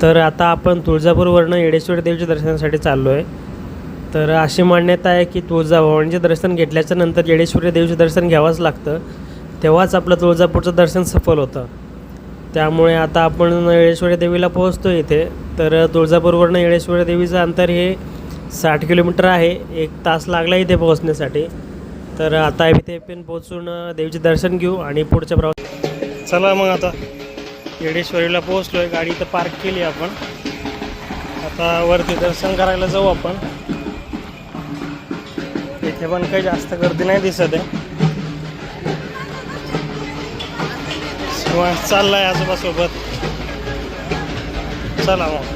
तर आता आपण तुळजापूरवरनं येडेश्वरी देवीच्या दर्शनासाठी चाललो आहे. तर अशी मान्यता आहे की तुळजाभवानीचे दर्शन घेतल्याच्या नंतर येडेश्वरी देवीचे दर्शन घ्यावंच लागतं, तेव्हाच आपलं तुळजापूरचं दर्शन सफल होतं. त्यामुळे आता आपण येडेश्वरी देवीला पोहोचतो इथे. तर तुळजापूरवरनं येडेश्वरी देवीचं अंतर हे 60 किलोमीटर आहे. 1 तास लागला इथे पोहोचण्यासाठी. तर आता इथे पण पोहोचून देवीचे दर्शन घेऊ आणि पुढच्या प्रवास. चला मग आता येडेश्वरीला पोहोचलो आहे. गाडी इथं पार्क केली आपण. आता वरती दर्शन करायला जाऊ आपण. इथे पण काही जास्त गर्दी नाही दिसत आहे. चाललाय आजोबासोबत. चला मग.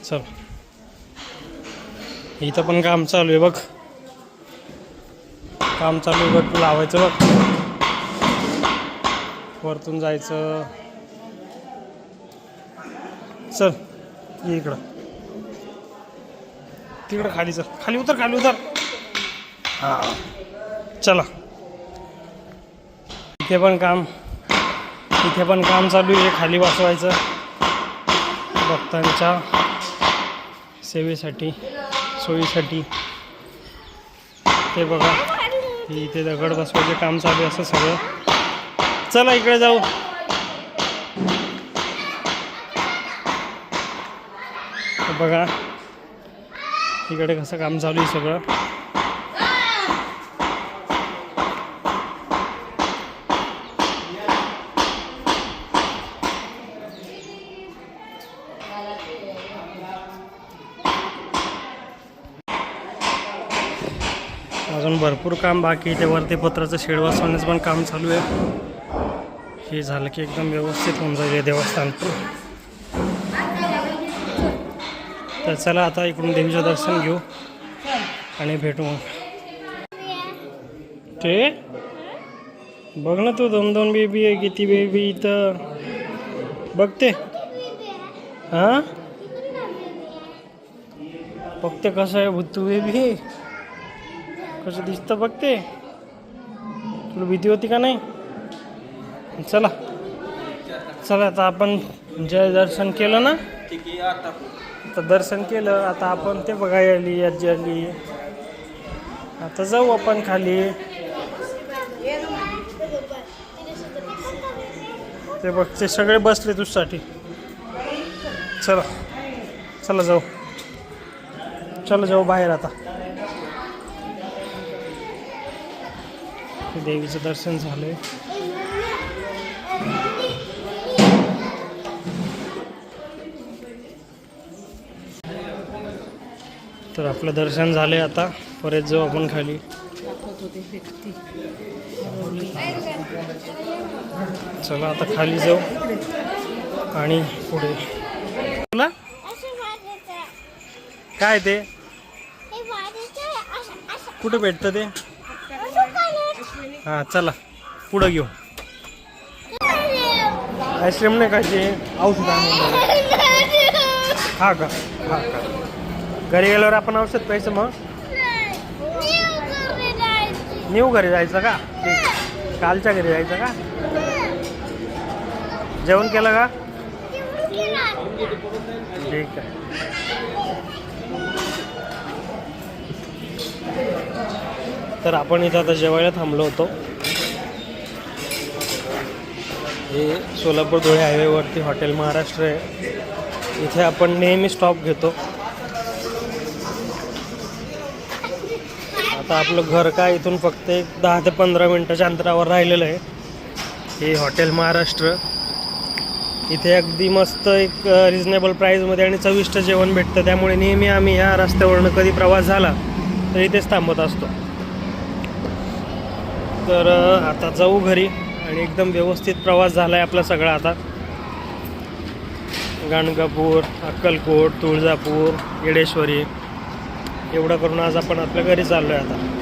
चल, इथं पण काम चालू आहे बघ. काम चालू आहे बघ. लावायचं बघ. वरतून जायचं. चल ये इकडं. तिकडं खाली चल. खाली उतर, खाली उतर. हां चला. इथे पण काम चालू आहे. खाली बसवायचं भक्तांच्या सेवेसाठी, सोयीसाठी. ते बघा, इथे दगड बसवायचे काम चालू आहे असं सगळं. चला इकडे जाऊ. बघा इकडे कसं काम चालू आहे सगळं. अजून भरपूर काम बाकी. इथे वरती पत्राचं शेड बसवण्याचं पण काम चालू आहे. हे झालं की एकदम व्यवस्थित होऊन जाईल देवस्थान. तर चला आता इकडून देवीचं दर्शन घेऊ आणि भेटू मग. ते बघ ना तू, 2-2 बेबी आहे. किती बेबी इथं बघते. हां बघते कसं आहे भुत्तू बेबी. कसं दिसतं बघते. तुला भीती होती का नाही? चला चला आता आपण जय दर्शन केलं ना. आता दर्शन केलं. आता आपण ते बघायला आली आजी आली. आता जाऊ आपण खाली. ते बघ ते सगळे बसले तुझ्यासाठी. चला चला जाऊ. चला जाऊ बाहेर आता. देवीचं दर्शन झालंय. तर आपलं दर्शन झालंय. आता परत जाऊ आपण खाली. चला आता खाली जाऊ आणि पुढे. तुला काय ते कुठं भेटतं ते? हां चला पुढं घेऊ. आईस्क्रीम नाही खायची. औषध हा का? हा का? घरी गेल्यावर आपण औषध प्यायचं. मग न्यू घरी जायचं का? ठीक. कालच्या घरी जायचं का? जेवण केलं का? ठीक आहे. तर आपण इथं आता जेवायला थांबलो होतो. हे सोलापूर धुळे हायवेवरती हॉटेल महाराष्ट्र आहे. इथे आपण नेहमी स्टॉप घेतो. आता आपलं घर काय इथून फक्त एक 10 ते 15 मिनटाच्या अंतरावर राहिलेलं आहे. हे हॉटेल महाराष्ट्र. इथे अगदी मस्त एक रिजनेबल प्राईजमध्ये आणि चविष्ट जेवण भेटतं. त्यामुळे नेहमी आम्ही ह्या रस्त्यावरनं कधी प्रवास झाला तर इथेच थांबत असतो. तर आता जाऊ घरी आणि एकदम व्यवस्थित प्रवास झाला आहे आपला सगळा. आता गाणगापूर, अक्कलकोट, तुळजापूर, येडेश्वरी एवढं करून आज आपण आपल्या घरी चाललो आहे आता.